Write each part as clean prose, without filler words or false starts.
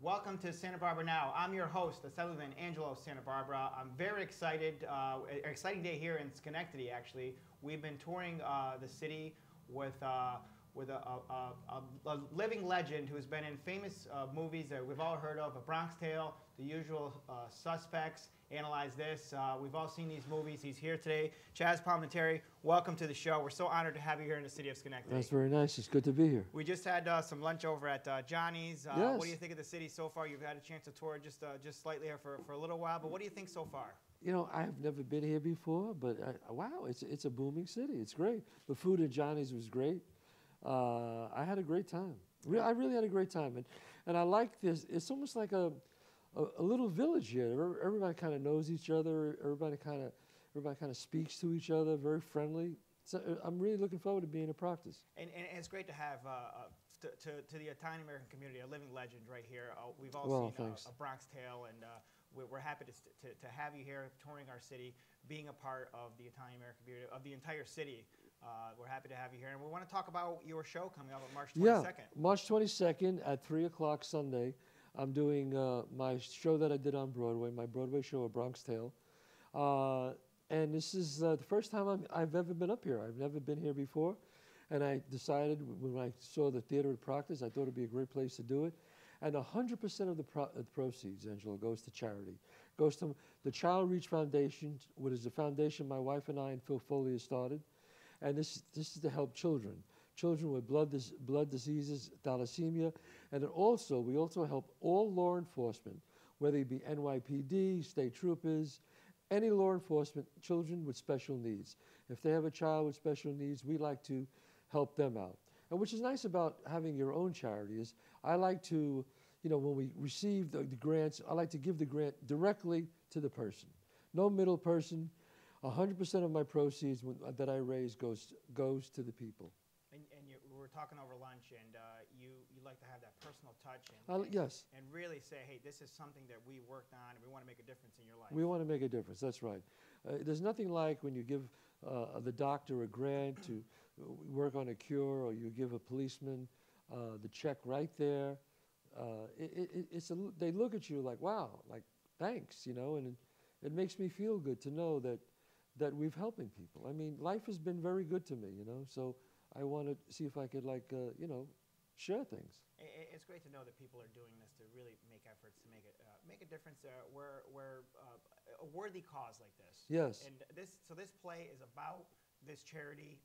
Welcome to Santa Barbara Now. I'm your host, Assemblyman Angelo of Santa Barbara. I'm very excited. Exciting day here in Schenectady, actually. We've been touring the city with a living legend who's been in famous movies that we've all heard of, A Bronx Tale, The Usual Suspects, Analyze This. We've all seen these movies. He's here today. Chazz, welcome to the show. We're so honored to have you here in the city of Schenectady. That's very nice. It's good to be here. We just had some lunch over at Johnny's. Yes. What do you think of the city so far? You've had a chance to tour just slightly here for a little while, but what do you think so far? You know, I've never been here before, but wow, it's a booming city. It's great. The food at Johnny's was great. I had a great time. I really had a great time, and I like this. It's almost like a little village here. Everybody kind of knows each other. Everybody kind of speaks to each other. Very friendly. So I'm really looking forward to being a practice. And it's great to have to the Italian American community a living legend right here. We've all seen A Bronx Tale, and we're happy to have you here touring our city, being a part of the Italian American community of the entire city. We're happy to have you here, and we want to talk about your show coming up on March 22nd. Yeah, March 22nd at 3 o'clock Sunday. I'm doing my show that I did on Broadway, my Broadway show, A Bronx Tale. And this is the first time I've ever been up here. I've never been here before. And I decided when I saw the theater at Proctor's, I thought it'd be a great place to do it. And 100% of the proceeds, Angelo, goes to charity. Goes to the Child Reach Foundation, which is a foundation my wife and I and Phil Foley has started. And this is to help children. Children with blood diseases, thalassemia. And then also, we also help all law enforcement, whether it be NYPD, state troopers, any law enforcement, children with special needs. If they have a child with special needs, we like to help them out. And which is nice about having your own charity is I like to, you know, when we receive the grants, I like to give the grant directly to the person. No middle person. 100% of my proceeds that I raise goes to the people. And we were talking over lunch, and you like to have that personal touch yes. And really say, hey, this is something that we worked on, and we want to make a difference in your life. We want to make a difference. That's right. There's nothing like when you give the doctor a grant to work on a cure, or you give a policeman the check right there. They look at you like, wow, like thanks, you know, and it makes me feel good to know that we've helping people. I mean, life has been very good to me, you know, so I want to see if I could, like, you know, share things. It's great to know that people are doing this to really make efforts to make a difference where a worthy cause like this. Yes. And so this play is about this charity.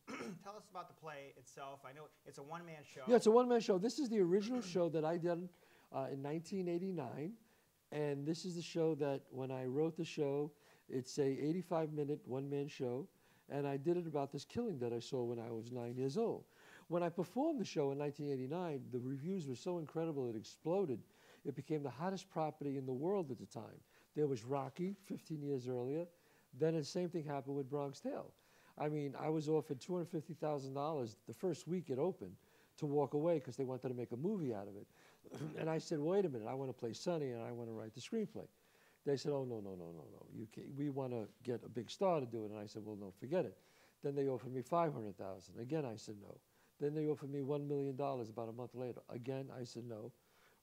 Tell us about the play itself. I know it's a one-man show. Yeah, it's a one-man show. This is the original show that I did in 1989, and this is the show that when I wrote the show, it's a 85-minute one-man show. And I did it about this killing that I saw when I was 9 years old. When I performed the show in 1989, the reviews were so incredible it exploded. It became the hottest property in the world at the time. There was Rocky 15 years earlier. Then the same thing happened with Bronx Tale. I mean, I was offered $250,000 the first week it opened to walk away because they wanted to make a movie out of it. And I said, wait a minute, I want to play Sonny and I want to write the screenplay. They said, oh, no. You can't. We want to get a big star to do it. And I said, well, no, forget it. Then they offered me $500,000. Again, I said no. Then they offered me $1 million about a month later. Again, I said no.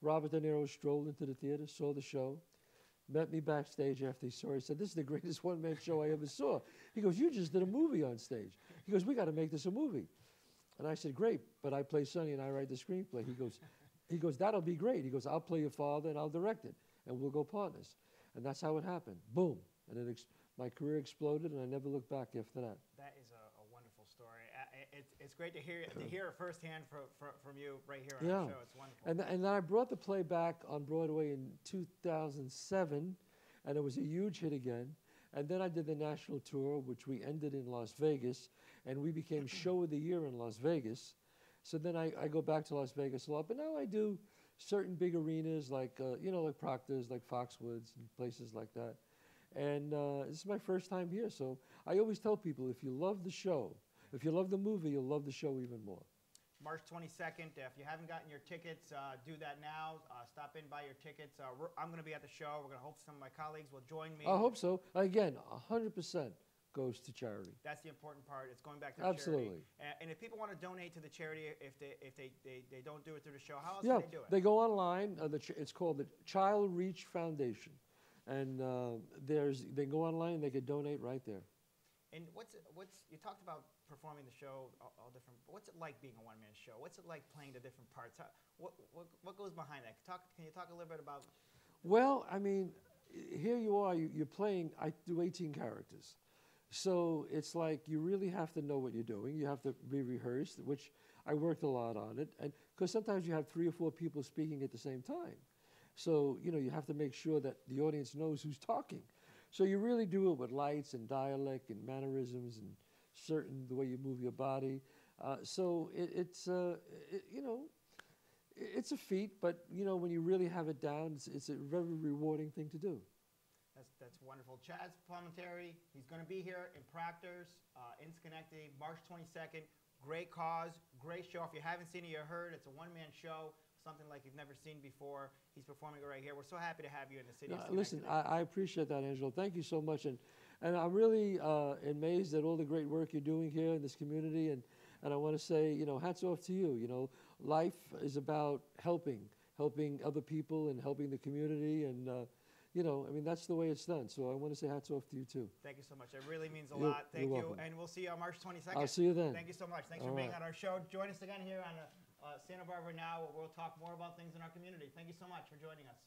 Robert De Niro strolled into the theater, saw the show, met me backstage after he saw it. He said, this is the greatest one-man show I ever saw. He goes, you just did a movie on stage. He goes, we got to make this a movie. And I said, great, but I play Sonny and I write the screenplay. He goes, that'll be great. He goes, I'll play your father and I'll direct it, and we'll go partners. And that's how it happened. Boom. And my career exploded, and I never looked back after that. That is a wonderful story. It's great to hear it firsthand from you right here on the show. It's wonderful. And then I brought the play back on Broadway in 2007, and it was a huge hit again. And then I did the national tour, which we ended in Las Vegas, and we became Show of the Year in Las Vegas. So then I go back to Las Vegas a lot, but now I do certain big arenas like, you know, like Proctor's, like Foxwoods, and places like that. And this is my first time here, so I always tell people, if you love the show, if you love the movie, you'll love the show even more. March 22nd, if you haven't gotten your tickets, do that now. Stop in, buy your tickets. I'm going to be at the show. We're going to hope some of my colleagues will join me. I hope so. Again, 100% goes to charity. That's the important part. It's going back to Absolutely. charity. And if people want to donate to the charity, if they don't do it through the show, how else Yeah, can they do it? they go online. It's called the Child Reach Foundation. And they go online and they can donate right there. And you talked about performing the show, all different. What's it like being a one-man show? What's it like playing the different parts? What goes behind that? Can you talk a little bit about? Well, I mean, here you are. You're playing. I do 18 characters, so it's like you really have to know what you're doing. You have to be rehearsed, which I worked a lot on it, and because sometimes you have 3 or 4 people speaking at the same time, so you have to make sure that the audience knows who's talking. So you really do it with lights and dialect and mannerisms and the way you move your body. So it's a feat, but when you really have it down, it's a very rewarding thing to do. That's wonderful. Chazz Palminteri, he's going to be here in Proctor's, in Schenectady, March 22nd. Great cause, great show. If you haven't seen it, you heard it's a one-man show, something like you've never seen before. He's performing it right here. We're so happy to have you in the city. Listen, I appreciate that, Angelo. Thank you so much, and I'm really amazed at all the great work you're doing here in this community, and I want to say, hats off to you. Life is about helping other people and helping the community, and that's the way it's done. So I want to say hats off to you too. Thank you so much. It really means a lot. Thank you, welcome. and we'll see you on March 22nd. I'll see you then. Thank you so much. Thanks for being on our show. Join us again here on Santa Barbara Now, where we'll talk more about things in our community. Thank you so much for joining us.